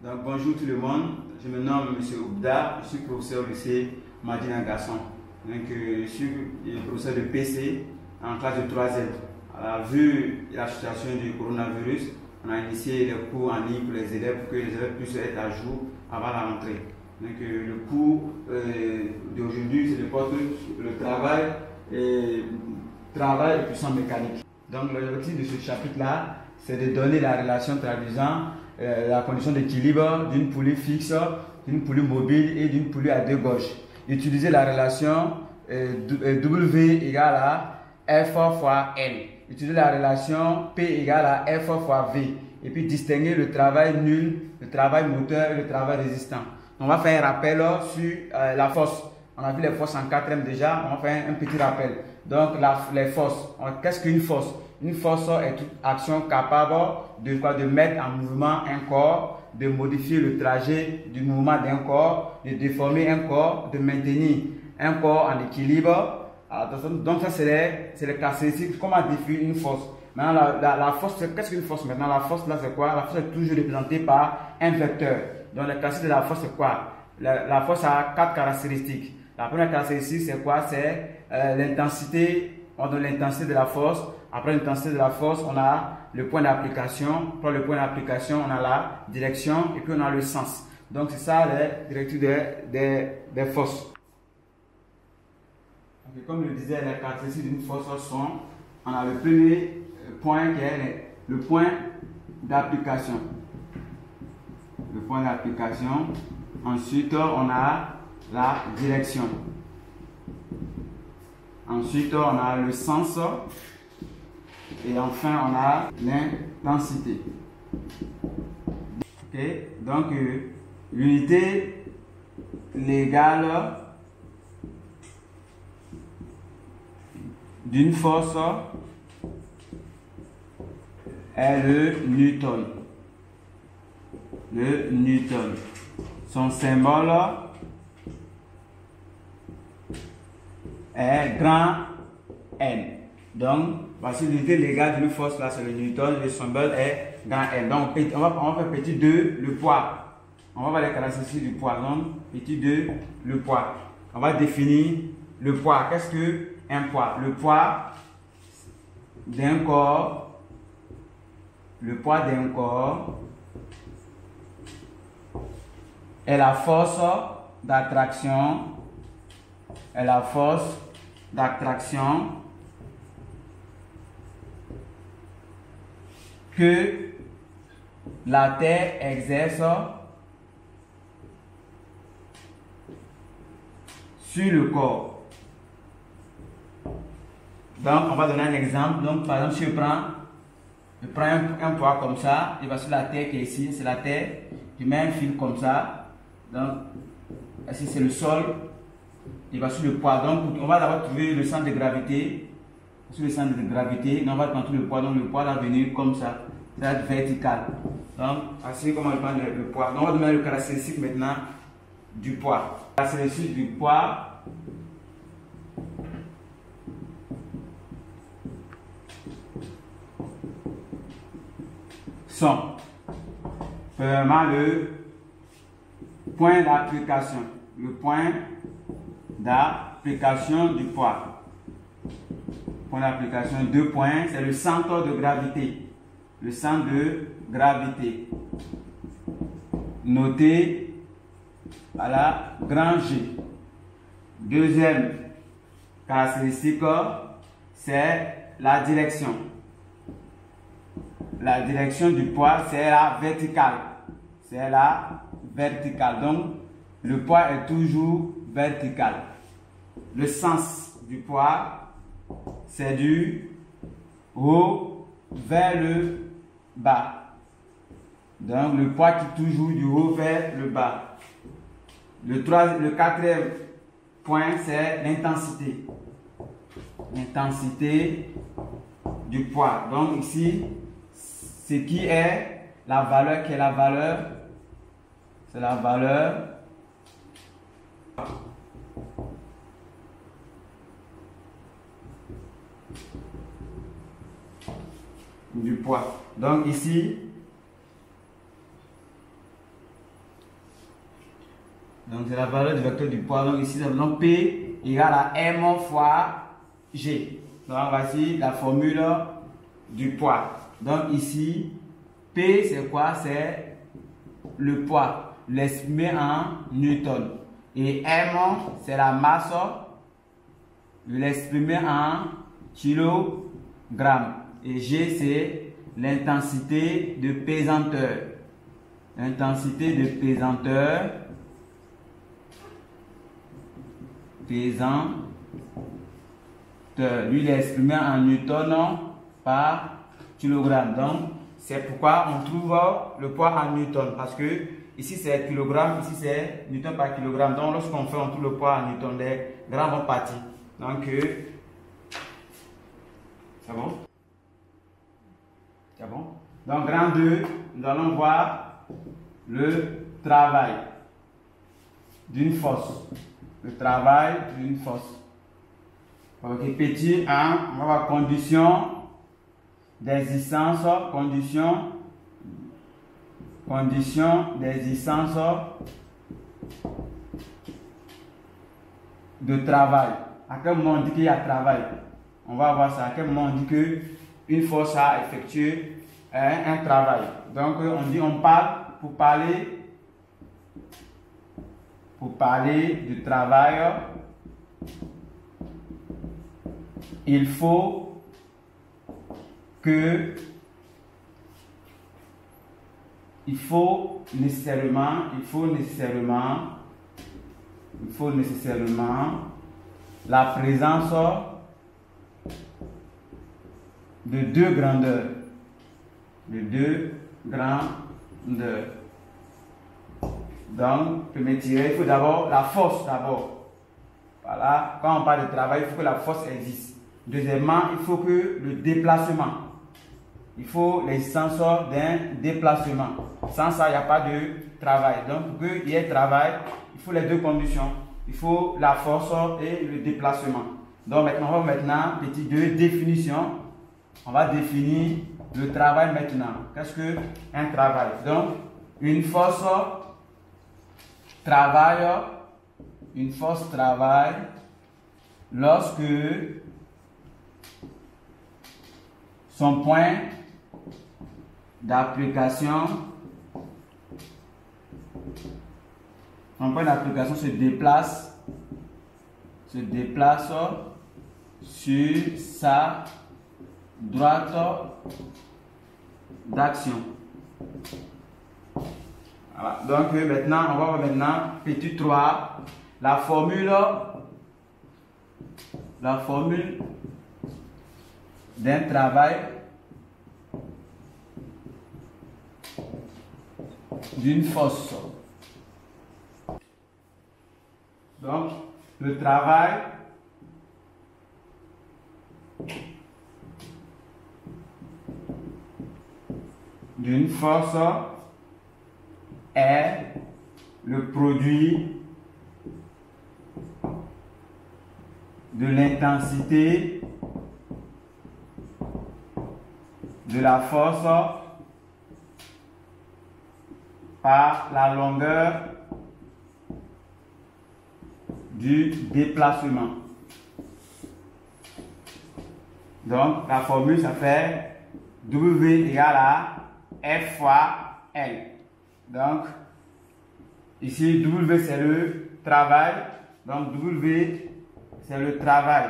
Donc bonjour tout le monde, je me nomme M. Oubda, je suis professeur au lycée Madina Gasson. Donc, je suis professeur de PC en classe de 3e. Vu la situation du coronavirus, on a initié les cours en ligne pour les élèves pour que les élèves puissent être à jour avant la rentrée. Donc le cours d'aujourd'hui, c'est le travail et puissance mécanique. Donc l'objectif de ce chapitre-là, c'est de donner la relation traduisant la condition d'équilibre d'une poulie fixe, d'une poulie mobile et d'une poulie à deux gauches. Utiliser la relation W égale à F fois N. Utiliser la relation P égale à F fois V. Et puis distinguer le travail nul, le travail moteur et le travail résistant. On va faire un rappel sur la force. On a vu les forces en 4e déjà, on va faire un petit rappel. Donc les forces, qu'est-ce qu'une force? Une force est toute action capable de mettre en mouvement un corps, de modifier le trajet du mouvement d'un corps, de déformer un corps, de maintenir un corps en équilibre. Donc ça c'est les caractéristiques. Comment définir une force? Maintenant la force, qu'est-ce qu'une force maintenant? La force là c'est quoi? La force est toujours représentée par un vecteur. Donc les caractéristiques de la force c'est quoi? La force a 4 caractéristiques. La première caractéristique c'est quoi? C'est l'intensité. On donne l'intensité de la force. Après l'intensité de la force, on a le point d'application. Pour le point d'application, on a la direction et puis on a le sens. Donc c'est ça les directives des forces. Donc, comme je le disais, les caractéristiques d'une force sont, on a le premier point qui est le point d'application. Le point d'application. Ensuite, on a la direction. Ensuite, on a le sens. Et enfin, on a l'intensité. Okay. Donc, l'unité légale d'une force est le Newton. Le Newton. Son symbole est grand N. Donc, voici l'unité légale d'une force, là c'est le Newton, le symbole est grand N. Donc, on va faire petit 2, le poids. On va voir les caractéristiques du poids. Donc, petit 2, le poids. On va définir le poids. Qu'est-ce qu'un poids? Le poids d'un corps, est la force d'attraction, que la Terre exerce sur le corps. Donc, on va donner un exemple. Donc, par exemple, si je prends un poids comme ça, il va sur la Terre qui est ici, c'est la Terre. Je mets un fil comme ça. Donc, ici c'est le sol. Il va sur le poids. Donc, on va d'abord trouver le centre de gravité. Sur le centre de gravité, on va prendre le poids. Donc, le poids va venir comme ça. Ça va être vertical. Donc, ainsi comment on prend le poids. Donc, on va donner le caractéristique maintenant du poids. La caractéristique du poids. Sont premièrement le point d'application. Le point d'application du poids. Point d'application, 2 points, c'est le centre de gravité. Le centre de gravité. Noté à la grand G. Deuxième caractéristique, c'est la direction. La direction du poids, c'est la verticale. C'est la verticale. Donc, le poids est toujours vertical. Le sens du poids, c'est du haut vers le bas. Donc, le poids qui est toujours du haut vers le bas. Le 4e point, c'est l'intensité. L'intensité du poids. Donc, ici, ce qui est la valeur, c'est la valeur du poids. Donc ici, Donc c'est la valeur du vecteur du poids. Donc ici, donc P égale à M fois G. Donc voici la formule du poids. Donc ici, P c'est quoi? C'est le poids, l'exprimer en newton. Et M c'est la masse, l'exprimer en kilogramme. Et G c'est l'intensité de pesanteur. L'intensité de pesanteur. Pesanteur. Lui, il est exprimé en newton par kilogramme. Donc, c'est pourquoi on trouve le poids en newton. Parce que ici, c'est kilogramme, ici, c'est newton par kilogramme. Donc, lorsqu'on fait, on trouve le poids en newton. Les grammes vont partir. Donc, c'est bon? C'est bon? Donc, grand 2, nous allons voir le travail d'une force. Le travail d'une force. Ok, petit 1, on va voir condition d'existence, condition d'existence de travail. À quel moment on dit qu'il y a travail? On va voir ça. À quel moment on dit qu'une force a effectué un travail. Donc on parle pour parler du travail. Il faut nécessairement la présence de deux grandeurs. Donc, premier tiré, il faut d'abord la force d'abord. Voilà, quand on parle de travail, il faut que la force existe. Deuxièmement, il faut que le déplacement. Il faut l'existence d'un déplacement. Sans ça, il n'y a pas de travail. Donc, pour qu'il y ait travail, il faut les deux conditions. Il faut la force et le déplacement. Donc, maintenant, on va petit 2, définition. On va définir le travail maintenant. Qu'est-ce qu'un travail? Donc, une force travaille lorsque son point d'application se déplace sur sa droite d'action. Voilà. Donc maintenant, on va voir petit 3, la formule d'un travail d'une force. Donc, le travail d'une force est le produit de l'intensité de la force par la longueur du déplacement. Donc, la formule, ça fait W égale à F fois L. Donc, ici, W, c'est le travail. Donc, W, c'est le travail.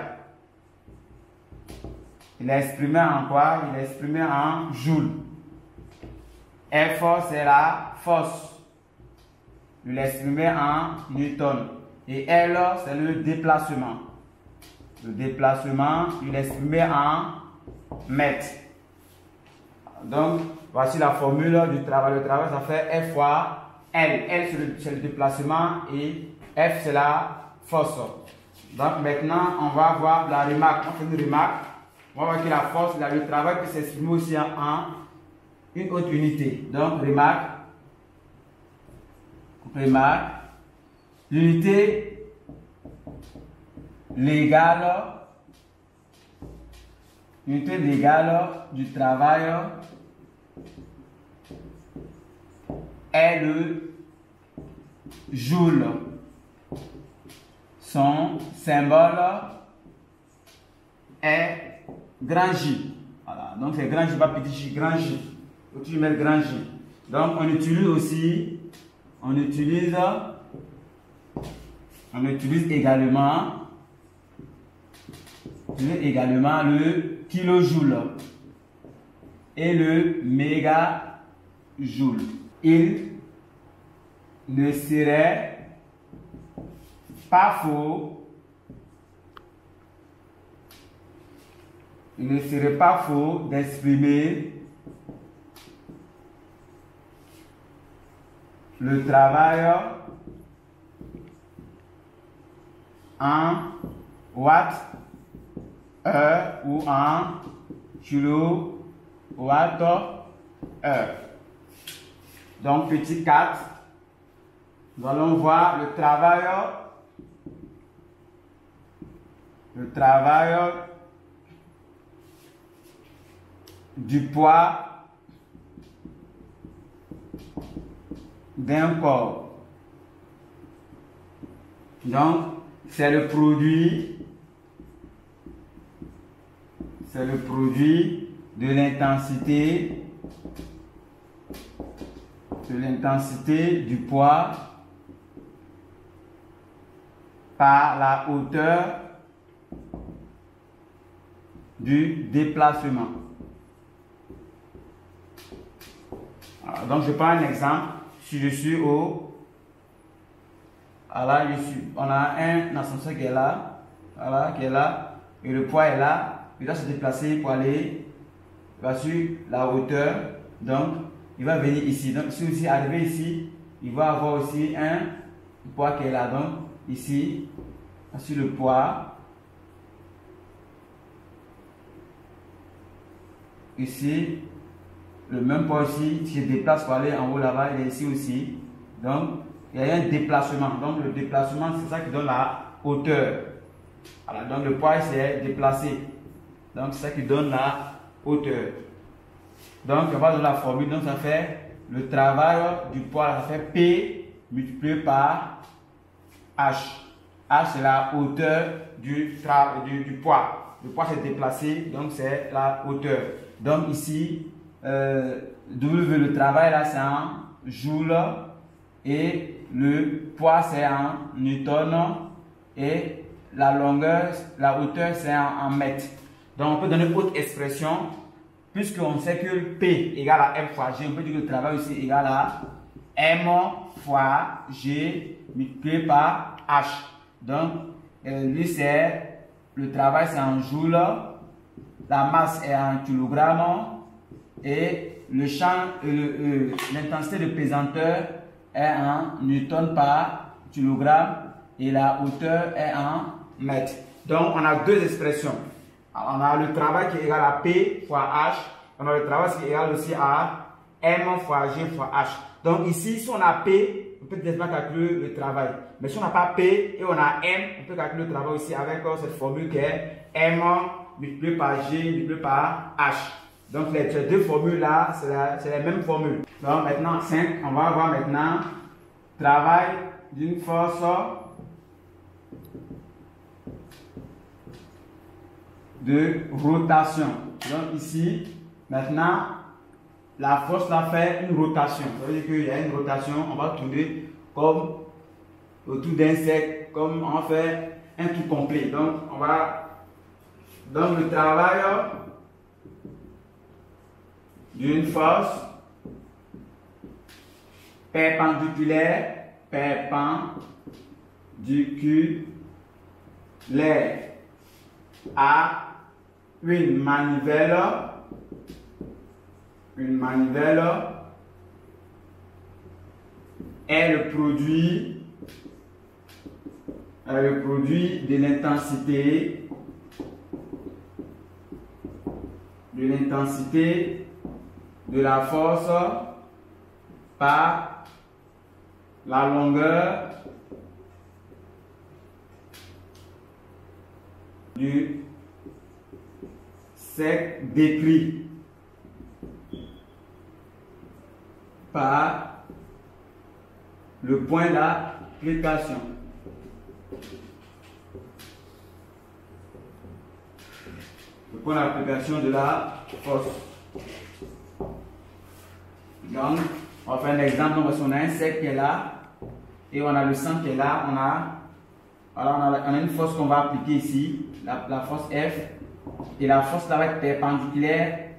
Il est exprimé en quoi? Il est exprimé en joules. F, c'est la force. Il est exprimé en newton. Et L, c'est le déplacement. Le déplacement, il est exprimé en mètres. Donc, voici la formule du travail. Le travail, ça fait F fois L. L, c'est le déplacement et F, c'est la force. Donc, maintenant, on va voir la remarque. On fait une remarque. On va voir que la force, le travail peut s'exprimer aussi en une autre unité. Donc, remarque. L'unité légale du travail est le joule. son symbole est grand J. Voilà, donc c'est grand J, pas petit J, grand J. Faut tu mets le grand J. Donc on utilise aussi, on utilise également le kilojoule et le mégajoule. Il ne serait pas faux, d'exprimer le travail en watts heure ou en kilowatt heure. Donc petit 4, nous allons voir le travail du poids d'un corps. Donc c'est le produit de l'intensité du poids par la hauteur du déplacement. Alors, donc je prends un exemple. Si je suis au... Alors, on a un ascenseur qui est là, voilà, qui est là, et le poids est là. Il doit se déplacer pour aller sur la hauteur. Donc, il va venir ici. Donc, si aussi arrivé ici, il va avoir aussi un poids qui est là. Donc, ici, sur le poids. Ici, le même poids aussi, qui se déplace pour aller en haut là-bas, il est ici aussi. Donc, il y a un déplacement. Donc, le déplacement, c'est ça qui donne la hauteur. Voilà, donc, le poids s'est déplacé. Donc, c'est ça qui donne la hauteur. Donc, on va donner la formule. Donc, ça fait le travail du poids, ça fait P multiplié par H. H, c'est la hauteur du poids. Le poids s'est déplacé, donc c'est la hauteur. Donc, ici, W, le travail, là, c'est en joule. Et le poids, c'est en newton. Et la longueur, la hauteur, c'est en mètres. Donc, on peut donner une autre expression, puisqu'on sait que P égale à M fois G, on peut dire que le travail aussi égale à M fois G multiplié par H. Donc, lui, c'est le travail, c'est en joule, la masse est en kilogrammes et le champ, l'intensité de pesanteur est en newton par kilogramme et la hauteur est en mètres. Donc, on a deux expressions. Alors, on a le travail qui est égal à P fois H. On a le travail qui est égal aussi à M fois G fois H. Donc ici, si on a P, on peut directement calculer le travail. Mais si on n'a pas P et on a M, on peut calculer le travail aussi avec cette formule qui est M multiplié par G multiplié par H. Donc ces deux formules-là, c'est la même formule. Donc maintenant, 5, on va voir maintenant travail d'une force de rotation. Donc ici, maintenant, la force là fait une rotation. Ça veut dire qu'il y a une rotation, on va tourner comme autour d'un cercle, comme on fait un tout complet. Donc, on va donc le travail d'une force perpendiculaire à une manivelle est le produit de l'intensité de la force par la longueur du cercle décrit par le point d'application. pour l'application de la force. Donc, on va faire un exemple. Donc, on a un cercle qui est là et on a le centre qui est là. On a une force qu'on va appliquer ici, la force F, et la force là va être perpendiculaire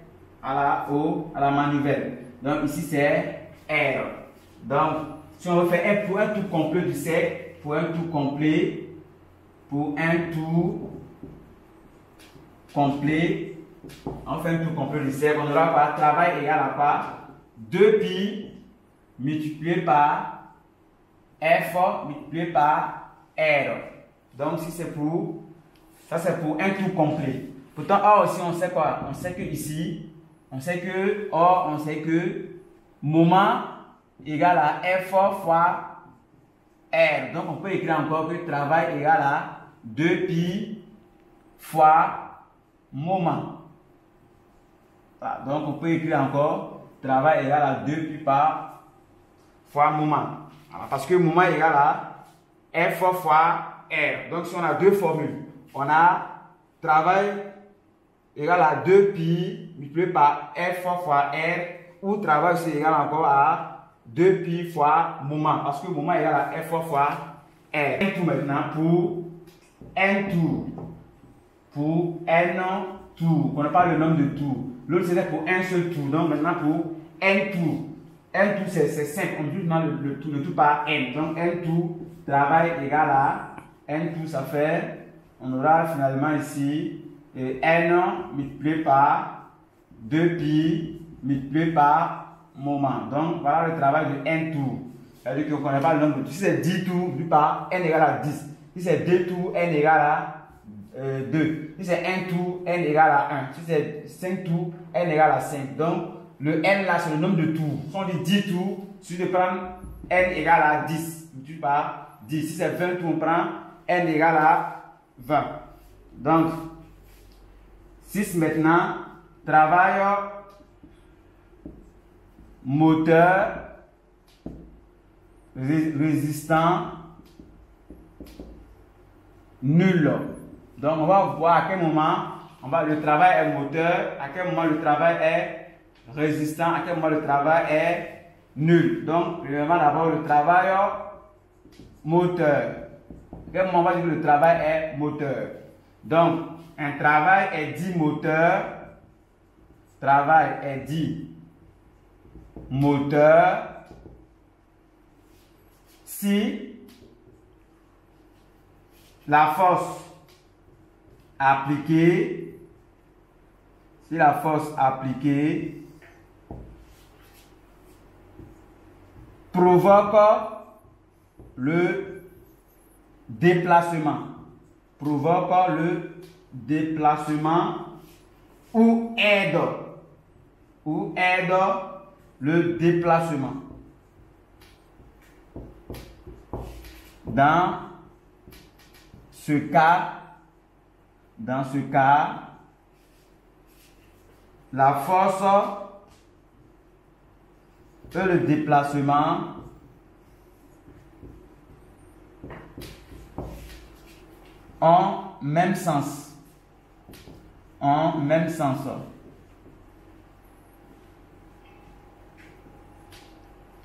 à la manivelle. Donc, ici c'est R. Donc, si on veut faire pour un tour complet du cercle, pour un tour complet, on fait un tour complet du cercle, on aura quoi? Travail égal à quoi? 2pi multiplié par F multiplié par R. Donc, si c'est pour, ça c'est pour un tour complet. Pourtant, or aussi, on sait quoi? On sait que ici, on sait que moment égale à F fois R. Donc, on peut écrire encore que travail égale à 2pi fois moment. Voilà. Donc, on peut écrire encore travail égale à 2pi fois moment. Voilà. Parce que moment égale à F fois R. Donc, si on a deux formules, on a travail égale à 2pi multiplié par F fois R, ou travail c'est égal encore à 2pi fois moment, parce que moment égale à F fois R. Un tour maintenant pour N tour. Pour N tour. On n'a pas le nombre de tours. L'autre c'était pour un seul tour. Donc maintenant pour N tour. N tour c'est 5. On dit maintenant le tour par N. Donc N tour, travail égal à N tour, ça fait, on aura finalement ici N multiplié par 2pi multiplié par moment. Donc voilà le travail de N tours. C'est-à-dire qu'on ne connaît pas le nombre de tours. Si c'est 10 tours, du par N égale à 10. Si c'est 2 tours, N égale à 2. Si c'est 1 tour, N égale à 1. Si c'est 5 tours, N égale à 5. Donc le N là, c'est le nombre de tours. Si on dit 10 tours, si je prends N égale à 10, du par 10. Si c'est 20 tours, on prend N égale à 20. Donc, 6 maintenant, travail moteur résistant nul. Donc, on va voir à quel moment le travail est moteur, à quel moment le travail est résistant, à quel moment le travail est nul. Donc, premièrement, d'abord le travail moteur. À quel moment on va dire que le travail est moteur? Donc, un travail est dit moteur. Travail est dit moteur si la force appliquée, provoque le déplacement, ou aide le déplacement. Dans ce cas, la force et le déplacement ont même sens.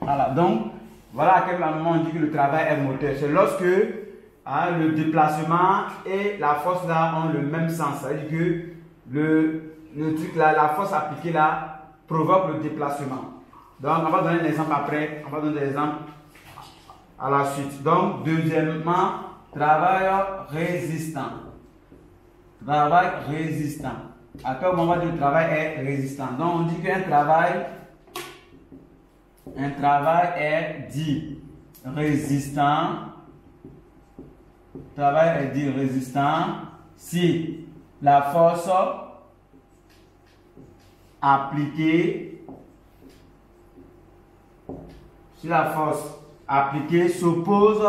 Voilà, donc voilà à quel moment on dit que le travail est moteur. C'est lorsque le déplacement et la force là ont le même sens. C'est-à-dire que le truc là, la force appliquée là, provoque le déplacement. Donc on va donner un exemple après, on va donner des exemples à la suite. Donc deuxièmement, travail résistant. À quel moment le travail est résistant? Donc on dit qu'un travail est dit résistant. Travail est dit résistant si la force appliquée s'oppose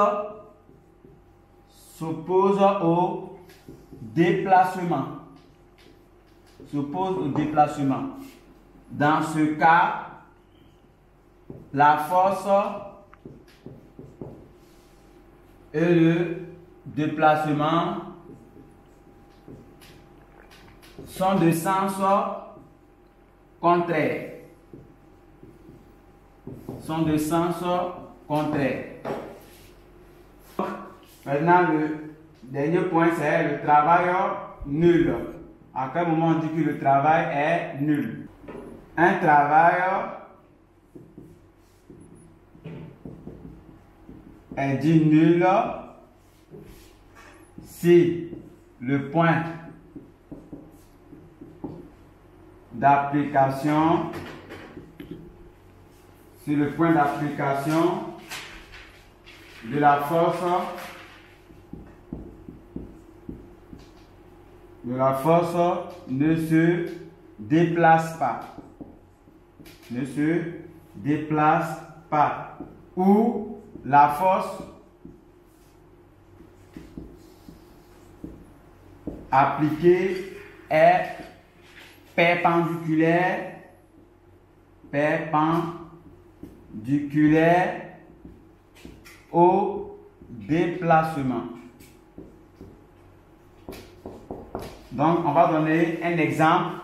au déplacement. Dans ce cas, la force et le déplacement sont de sens contraire. Sont de sens contraire. Maintenant, le dernier point, c'est le travail nul. À quel moment on dit que le travail est nul? Un travail est dit nul si le point d'application de la force ne se déplace pas. Ne se déplace pas. Ou la force appliquée est perpendiculaire au déplacement. Donc, on va donner un exemple.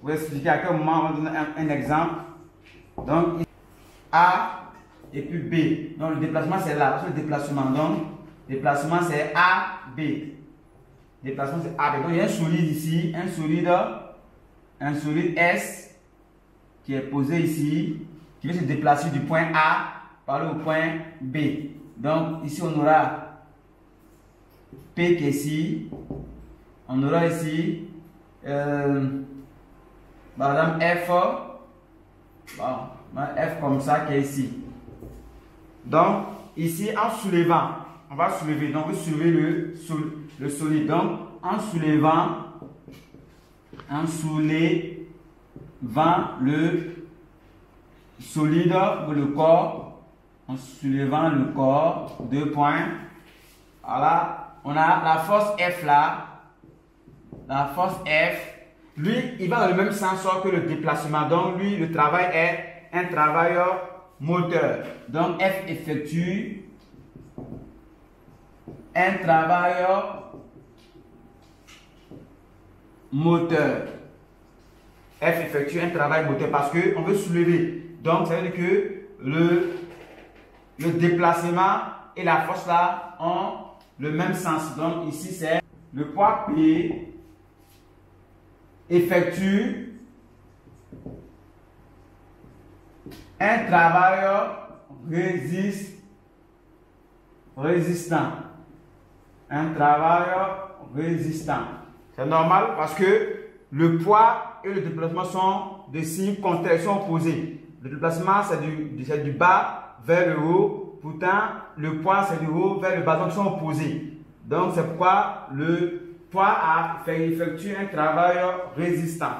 Pour expliquer à quel moment on va donner un exemple. Donc, A et puis B. Donc, le déplacement, c'est là. Le déplacement, donc, déplacement, c'est A, B. Déplacement, c'est A, B. Donc, il y a un solide ici, un solide S qui est posé ici, qui va se déplacer du point A par au point B. Donc, ici, on aura P qui est ici. On aura ici, par exemple, F. Bon, F comme ça qui est ici. Donc, ici, en soulevant, on va soulever. Donc, on va soulever le solide. Donc, en soulevant le solide ou le corps, en soulevant le corps, 2 points. Voilà, on a la force F là. La force F, lui, il va dans le même sens que le déplacement. Donc, lui, le travail est un travail moteur. Donc, F effectue un travail moteur. F effectue un travail moteur parce qu'on veut soulever. Donc, ça veut dire que le déplacement et la force là ont le même sens. Donc, ici, c'est le poids P effectue un travail résistant. Un travail résistant. C'est normal parce que le poids et le déplacement sont de signes contraires, sont opposés. Le déplacement, c'est du bas vers le haut. Pourtant, le poids, c'est du haut vers le bas. Donc, ils sont opposés. Donc, c'est pourquoi le poids effectue un travail résistant.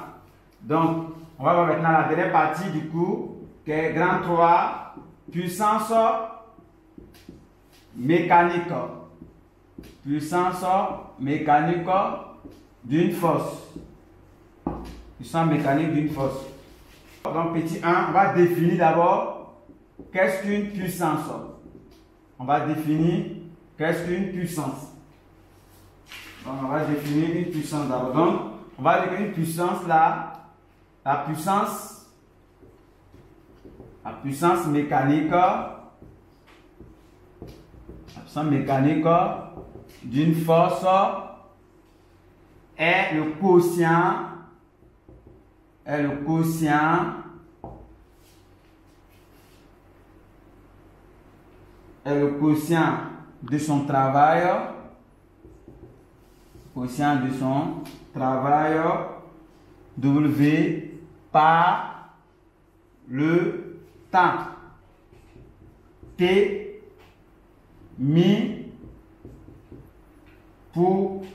Donc, on va voir maintenant la dernière partie du cours, qui est grand 3, puissance mécanique. Puissance mécanique d'une force. Puissance mécanique d'une force. Donc, petit 1, on va définir d'abord qu'est-ce qu'une puissance. On va définir qu'est-ce qu'une puissance. Donc, on va définir une puissance d'abord. Donc, on va définir une puissance là. La puissance mécanique d'une force est le quotient de son travail, W par le temps T mis pour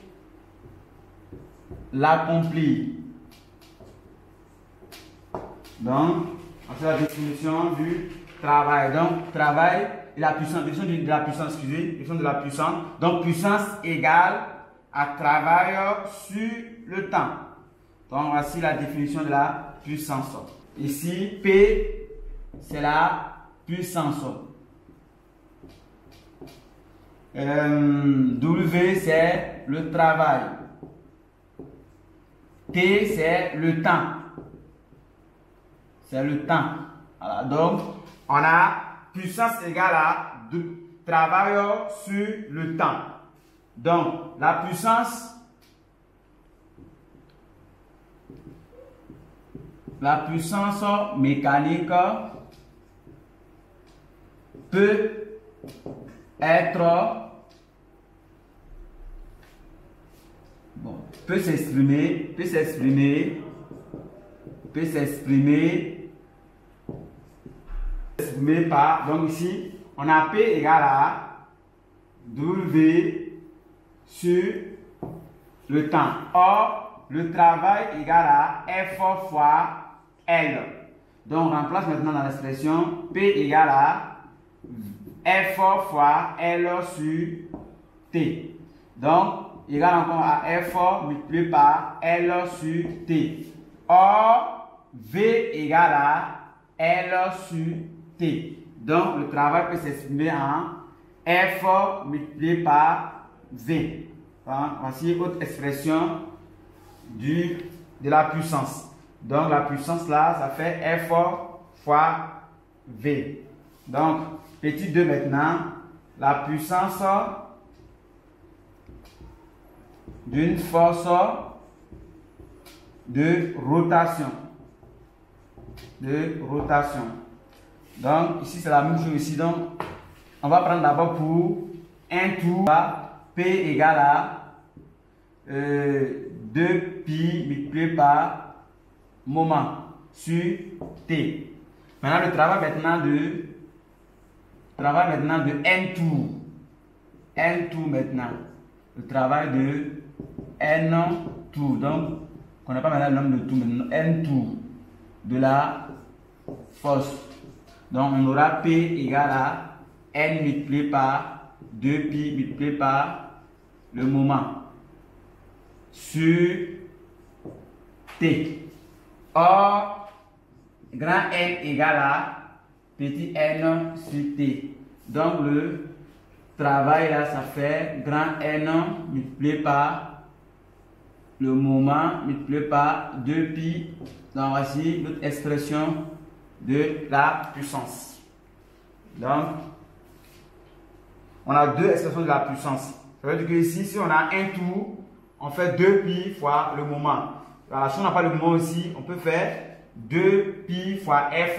l'accomplir. Donc, c'est la définition du travail. Donc, travail et la puissance, définition de la puissance, définition de la puissance. Donc, puissance égale à travail sur le temps. Donc, voici la définition de la puissance. Ici, P, c'est la puissance. W, c'est le travail. T, c'est le temps. C'est le temps. Voilà, donc, on a puissance égale à travail sur le temps. Donc, la puissance mécanique peut être, peut s'exprimer par, donc ici, on a P égale à W sur le temps. Or, le travail égale à F fois L. Donc, on remplace maintenant dans l'expression P égale à F fois L sur T. Donc, égale encore à F multiplié par L sur T. Or, V égale à L sur T. Donc, le travail peut s'exprimer en F multiplié par V. Voici autre expression de la puissance. Donc, la puissance là, ça fait F fois V. Donc, petit 2 maintenant, la puissance d'une force de rotation. Donc, ici, c'est la même chose ici. Donc, on va prendre d'abord pour un tour. P égale à 2pi multiplié par moment sur T. Maintenant, le travail maintenant de N tours. N tours maintenant. Le travail de N tours. Donc, on n'a pas maintenant le nombre de tours maintenant. N tours de la force. Donc, on aura P égale à N multiplié par 2pi multiplié par le moment sur T. Or, grand N égale à petit n sur T. Donc, le travail là, ça fait grand N multiplié par le moment multiplié par 2pi. Donc, voici notre expression de la puissance. Donc, on a deux expressions de la puissance. Ça veut dire que ici, si on a un tour, on fait 2pi fois le moment. Alors, si on n'a pas le moment aussi, on peut faire 2pi fois F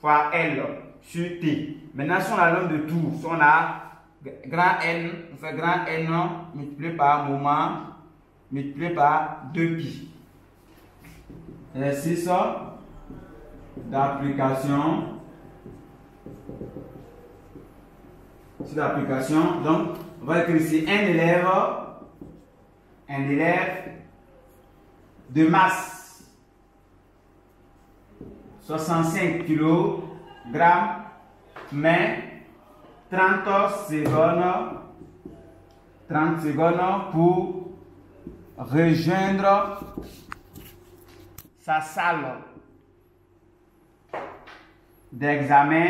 fois L sur T. Maintenant, si on a le nombre de tours, si on a grand N, on fait grand N multiplié par moment multiplié par 2pi. C'est ça d'application. C'est l'application. Donc, on va écrire ici un élève de masse 65 kg, mais 30 secondes pour rejoindre sa salle d'examen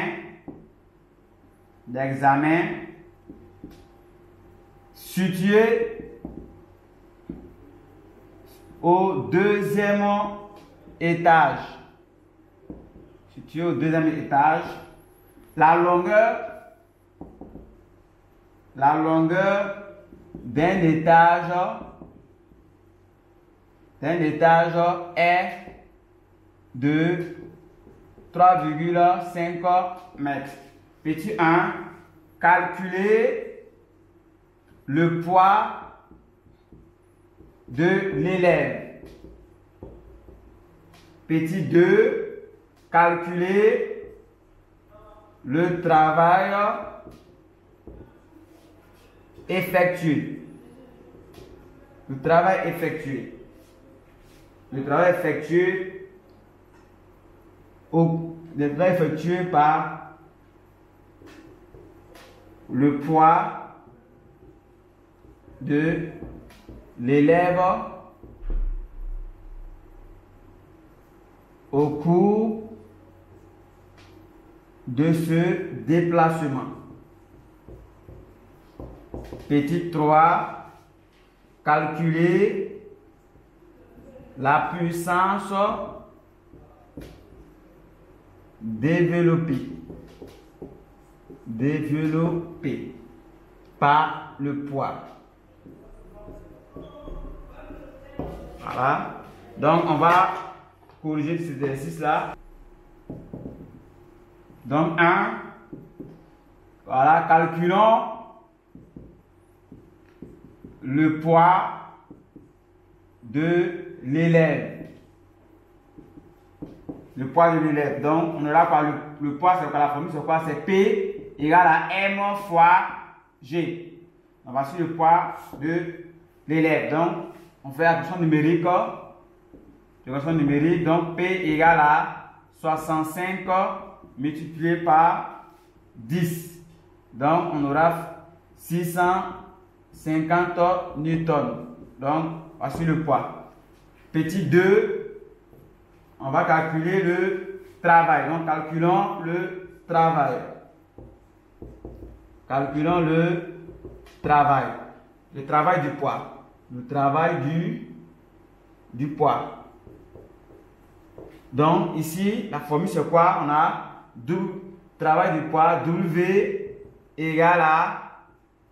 située au deuxième étage. La longueur d'un étage est de 3,5 mètres. Petit 1, calculer le poids de l'élève. Petit 2, calculer le travail effectué. Le travail effectué par le poids de l'élève au cours de ce déplacement. Petit 3, calculer la puissance développée par le poids. Voilà. Donc, on va corriger cet exercice-là. Donc, 1. Voilà, calculons le poids de l'élève. Le poids de l'élève. Donc, on aura quoi? Le poids, c'est quoi? La formule, c'est quoi? C'est P égale à M fois G. Donc, voici le poids de l'élève. Donc, on fait la question numérique. Donc, P égale à 65 multiplié par 10. Donc, on aura 650 newtons. Donc, voici le poids. Petit 2, on va calculer le travail. Donc, calculons le travail. Calculons le travail. Le travail du poids. Le travail du poids. Donc, ici, la formule, c'est quoi? On a travail du poids, W égale à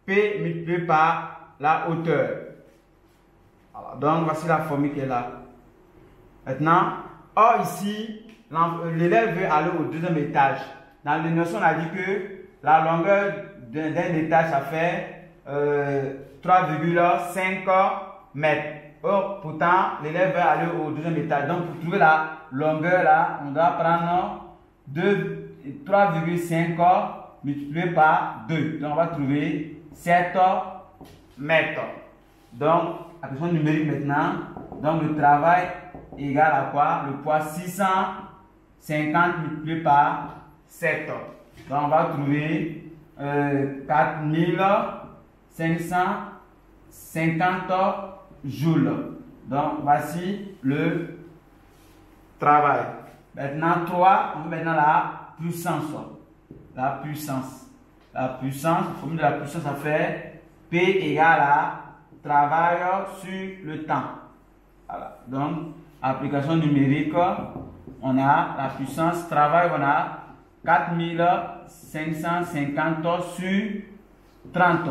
P multiplié par la hauteur. Alors, donc, voici la formule qui est là. Maintenant, or ici, l'élève veut aller au deuxième étage. Dans les notions, on a dit que la longueur d'un étage, ça fait 3,5 mètres. Or, pourtant, l'élève veut aller au deuxième étage. Donc, pour trouver la longueur là, on doit prendre 3,5 multiplié par 2. Donc, on va trouver 7 mètres. Donc, la question numérique maintenant. Donc, le travail égale à quoi? Le poids 650 multiplié par 7. Donc, on va trouver 4550 joules. Donc, voici le travail. Maintenant, 3, on met maintenant la puissance. La puissance. La formule de la puissance, ça fait P égale à travail sur le temps. Voilà. Donc, application numérique, on a la puissance travail, on a 4550 sur 30.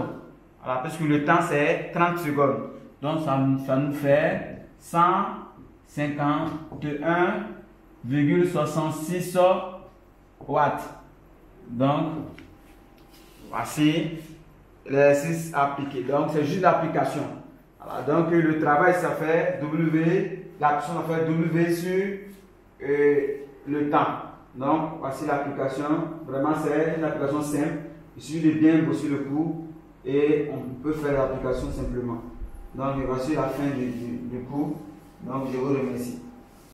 Voilà, parce que le temps, c'est 30 secondes. Donc, ça nous fait 151,66 watts. Donc, voici l'exercice appliqué. Donc, c'est juste l'application. Voilà, donc, le travail, ça fait W, l'action, ça fait W sur le temps. Donc, voici l'application. Vraiment, c'est une application simple. Il suffit de bien bosser le cours et on peut faire l'application simplement. Donc, voici la fin du cours. Donc, je vous remercie.